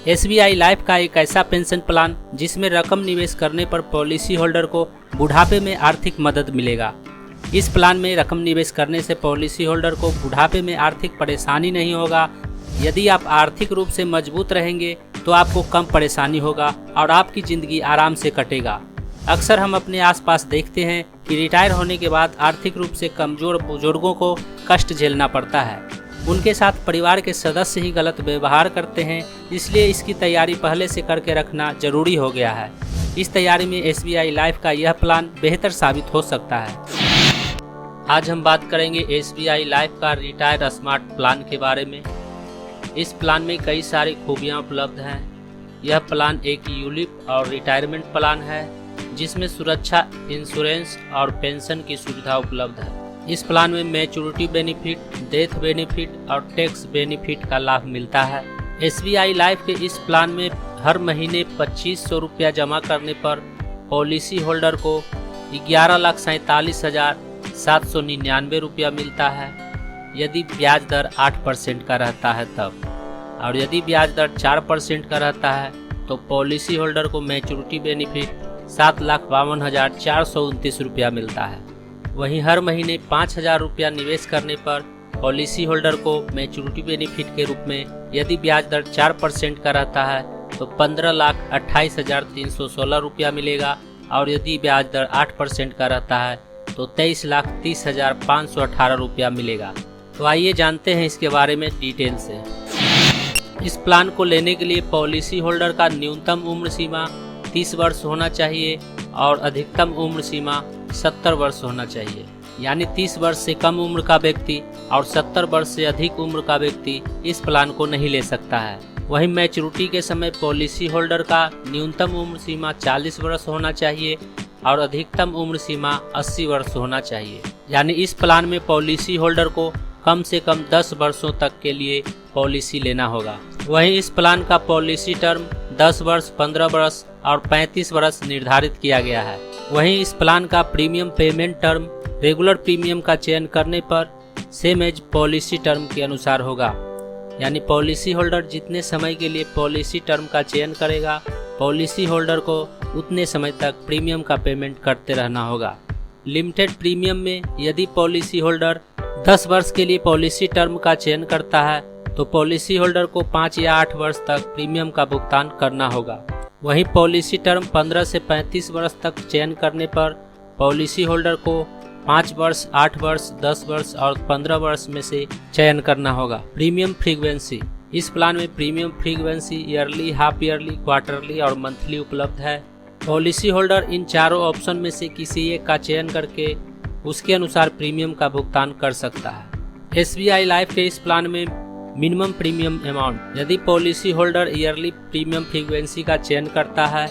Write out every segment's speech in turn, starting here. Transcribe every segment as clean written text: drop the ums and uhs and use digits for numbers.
SBI life का एक ऐसा पेंशन प्लान जिसमें रकम निवेश करने पर पॉलिसी होल्डर को बुढ़ापे में आर्थिक मदद मिलेगा। इस प्लान में रकम निवेश करने से पॉलिसी होल्डर को बुढ़ापे में आर्थिक परेशानी नहीं होगा। यदि आप आर्थिक रूप से मजबूत रहेंगे तो आपको कम परेशानी होगा और आपकी ज़िंदगी आराम से कटेगा। अक्सर हम अपने आसपास देखते हैं कि रिटायर होने के बाद आर्थिक रूप से कमज़ोर बुजुर्गों को कष्ट झेलना पड़ता है। उनके साथ परिवार के सदस्य ही गलत व्यवहार करते हैं, इसलिए इसकी तैयारी पहले से करके रखना जरूरी हो गया है। इस तैयारी में SBI लाइफ का यह प्लान बेहतर साबित हो सकता है। आज हम बात करेंगे SBI लाइफ का रिटायर स्मार्ट प्लान के बारे में। इस प्लान में कई सारी खूबियाँ उपलब्ध हैं। यह प्लान एक यूलिप और रिटायरमेंट प्लान है जिसमें सुरक्षा, इंश्योरेंस और पेंशन की सुविधा उपलब्ध है। इस प्लान में मैच्योरिटी बेनिफिट, डेथ बेनिफिट और टैक्स बेनिफिट का लाभ मिलता है। SBI लाइफ के इस प्लान में हर महीने 2500 रुपया जमा करने पर पॉलिसी होल्डर को 11,47,799 रुपया मिलता है यदि ब्याज दर 8% का रहता है तब, और यदि ब्याज दर 4% का रहता है तो पॉलिसी होल्डर को मैच्योरिटी बेनिफिट 7,52,429 रुपया मिलता है। वहीं हर महीने 5,000 रुपया निवेश करने पर पॉलिसी होल्डर को मैच्योरिटी बेनिफिट के रूप में यदि ब्याज दर 4% का रहता है तो 15,28,316 रुपया मिलेगा, और यदि ब्याज दर 8% का रहता है तो 23,30,518 रुपया मिलेगा। तो आइए जानते हैं इसके बारे में डिटेल से। इस प्लान को लेने के लिए पॉलिसी होल्डर का न्यूनतम उम्र सीमा 30 वर्ष होना चाहिए और अधिकतम उम्र सीमा 70 वर्ष होना चाहिए। यानी 30 वर्ष से कम उम्र का व्यक्ति और 70 वर्ष से अधिक उम्र का व्यक्ति इस प्लान को नहीं ले सकता है। वहीं मैच्योरिटी के समय पॉलिसी होल्डर का न्यूनतम उम्र सीमा 40 वर्ष होना चाहिए और अधिकतम उम्र सीमा 80 वर्ष होना चाहिए। यानी इस प्लान में पॉलिसी होल्डर को कम से कम 10 वर्षों तक के लिए पॉलिसी लेना होगा। वहीं इस प्लान का पॉलिसी टर्म 10 वर्ष, 15 वर्ष और 35 वर्ष निर्धारित किया गया है। वहीं इस प्लान का premium payment term regular premium का चयन करने पर सेम एज पॉलिसी टर्म के अनुसार होगा। यानी पॉलिसी होल्डर जितने समय के लिए पॉलिसी टर्म का चयन करेगा, पॉलिसी होल्डर को उतने समय तक प्रीमियम का पेमेंट करते रहना होगा। लिमिटेड प्रीमियम में यदि पॉलिसी होल्डर 10 वर्ष के लिए पॉलिसी टर्म का चयन करता है तो पॉलिसी होल्डर को 5 या 8 वर्ष तक प्रीमियम का भुगतान करना होगा। वहीं पॉलिसी टर्म 15 से 35 वर्ष तक चयन करने पर पॉलिसी होल्डर को 5 वर्ष, 8 वर्ष, 10 वर्ष और 15 वर्ष में से चयन करना होगा। प्रीमियम फ्रीक्वेंसी, इस प्लान में premium frequency yearly, half yearly, quarterly और मंथली उपलब्ध है। पॉलिसी होल्डर इन चारों ऑप्शन में से किसी एक का चयन करके उसके अनुसार प्रीमियम का भुगतान कर सकता है। SBI लाइफ के इस प्लान में मिनिमम प्रीमियम अमाउंट, यदि policy holder yearly premium frequency का चयन करता है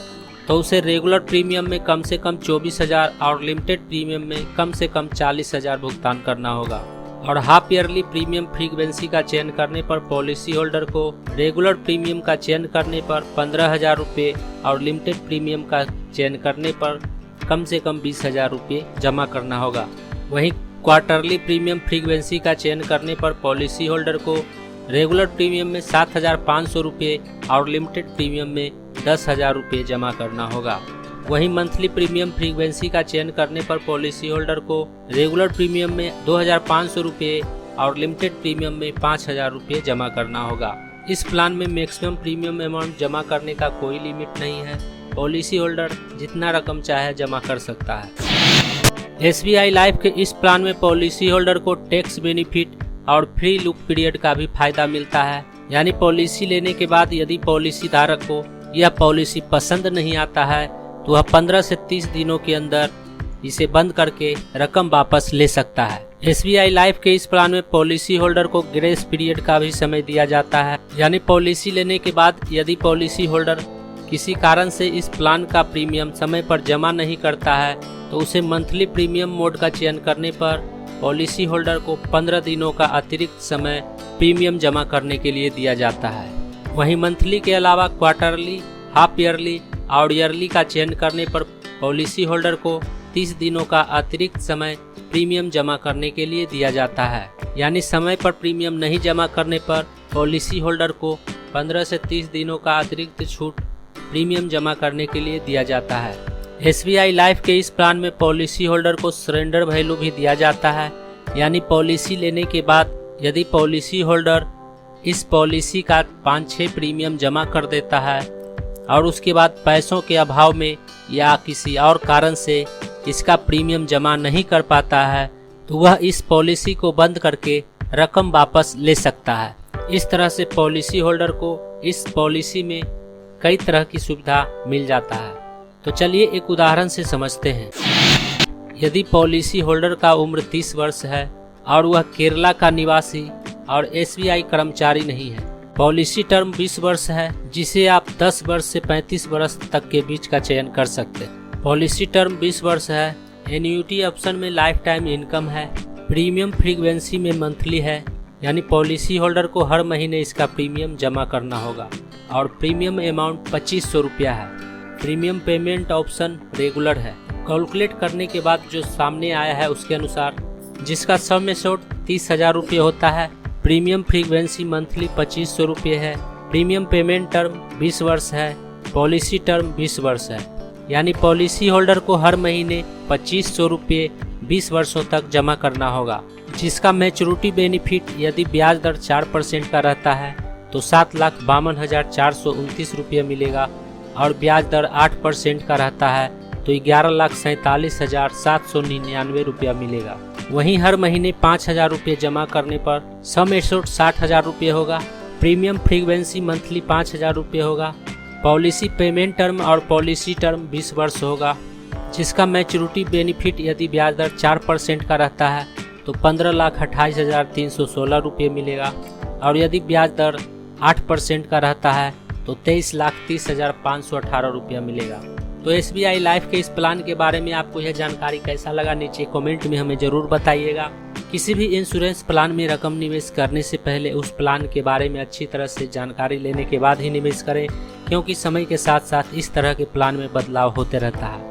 तो उसे रेगुलर प्रीमियम में कम से कम 24,000 और लिमिटेड प्रीमियम में कम से कम 40,000 भुगतान करना होगा। और हाफ ईयरली प्रीमियम फ्रीक्वेंसी का चयन करने पर पॉलिसी होल्डर को रेगुलर प्रीमियम का चयन करने पर 15,000 रुपये और लिमिटेड प्रीमियम का चयन करने पर कम से कम 20,000 रुपये जमा करना होगा। वहीं क्वार्टरली प्रीमियम फ्रीक्वेंसी का चयन करने पर पॉलिसी होल्डर को रेगुलर प्रीमियम में 7,500 रुपये और लिमिटेड प्रीमियम में 10,000 रुपये जमा करना होगा। वहीं मंथली प्रीमियम फ्रीक्वेंसी का चयन करने पर पॉलिसी होल्डर को रेगुलर प्रीमियम में 2,500 रुपये और लिमिटेड प्रीमियम में 5,000 रुपये जमा करना होगा। इस प्लान में मैक्सिमम प्रीमियम अमाउंट जमा करने का कोई लिमिट नहीं है। पॉलिसी होल्डर जितना रकम चाहे जमा कर सकता है। SBI लाइफ के इस प्लान में पॉलिसी होल्डर को टैक्स बेनिफिट और फ्री लुक पीरियड का भी फायदा मिलता है। यानी पॉलिसी लेने के बाद यदि पॉलिसी धारक को यह पॉलिसी पसंद नहीं आता है तो वह 15 से 30 दिनों के अंदर इसे बंद करके रकम वापस ले सकता है। SBI लाइफ के इस प्लान में पॉलिसी होल्डर को ग्रेस पीरियड का भी समय दिया जाता है। यानी पॉलिसी लेने के बाद यदि पॉलिसी होल्डर किसी कारण से इस प्लान का प्रीमियम समय पर जमा नहीं करता है तो उसे मंथली प्रीमियम मोड का चयन करने पर पॉलिसी होल्डर को 15 दिनों का अतिरिक्त समय प्रीमियम जमा करने के लिए दिया जाता है। वहीं मंथली के अलावा क्वार्टरली, हाफ ईयरली और ईयरली का चयन करने पर पॉलिसी होल्डर को 30 दिनों का अतिरिक्त समय प्रीमियम जमा करने के लिए दिया जाता है। यानी समय पर प्रीमियम नहीं जमा करने पर पॉलिसी होल्डर को 15 से 30 दिनों का अतिरिक्त छूट प्रीमियम जमा करने के लिए दिया जाता है। SBI लाइफ के इस प्लान में पॉलिसी होल्डर को सरेंडर वैल्यू भी दिया जाता है, यानी पॉलिसी लेने के बाद यदि पॉलिसी होल्डर इस पॉलिसी का 5-6 प्रीमियम जमा कर देता है और उसके बाद पैसों के अभाव में या किसी और कारण से इसका प्रीमियम जमा नहीं कर पाता है तो वह इस पॉलिसी को बंद करके रकम वापस ले सकता है। इस तरह से पॉलिसी होल्डर को इस पॉलिसी में कई तरह की सुविधा मिल जाता है। तो चलिए एक उदाहरण से समझते हैं। यदि पॉलिसी होल्डर का उम्र 30 वर्ष है और वह केरला का निवासी और SBI कर्मचारी नहीं है, पॉलिसी टर्म 20 वर्ष है जिसे आप 10 वर्ष से 35 वर्ष तक के बीच का चयन कर सकते हैं। पॉलिसी टर्म 20 वर्ष है, एन्युटी ऑप्शन में लाइफ टाइम इनकम है, प्रीमियम फ्रीक्वेंसी में मंथली है, यानी पॉलिसी होल्डर को हर महीने इसका प्रीमियम जमा करना होगा और प्रीमियम अमाउंट 2500 रुपया है। प्रीमियम पेमेंट ऑप्शन रेगुलर है। कैलकुलेट करने के बाद जो सामने आया है उसके अनुसार जिसका सम एश्योर्ड 30,000 रुपये होता है, प्रीमियम फ्रीक्वेंसी मंथली 2500 रुपये है, प्रीमियम पेमेंट टर्म 20 वर्ष है, पॉलिसी टर्म 20 वर्ष है, यानी पॉलिसी होल्डर को हर महीने 2500 रुपये 20 वर्षों तक जमा करना होगा, जिसका मैच्योरिटी बेनिफिट यदि ब्याज दर 4% का रहता है तो 7,52,429 रुपये मिलेगा और ब्याज दर 8% का रहता है तो 11,47,799 रुपया मिलेगा। वहीं हर महीने 5,000 रुपये जमा करने पर सम एश्योर्ड 60,000 रुपये होगा, प्रीमियम फ्रीक्वेंसी मंथली 5,000 रुपये होगा, पॉलिसी पेमेंट टर्म और पॉलिसी टर्म 20 वर्ष होगा, जिसका मैच्योरिटी बेनिफिट यदि ब्याज दर 4% का रहता है तो 15,28,316 रुपये मिलेगा और यदि ब्याज दर 8% का रहता है तो 23,30,518 रुपया मिलेगा। तो SBI लाइफ के इस प्लान के बारे में आपको यह जानकारी कैसा लगा, नीचे कमेंट में हमें ज़रूर बताइएगा। किसी भी इंश्योरेंस प्लान में रकम निवेश करने से पहले उस प्लान के बारे में अच्छी तरह से जानकारी लेने के बाद ही निवेश करें, क्योंकि समय के साथ साथ इस तरह के प्लान में बदलाव होते रहता है।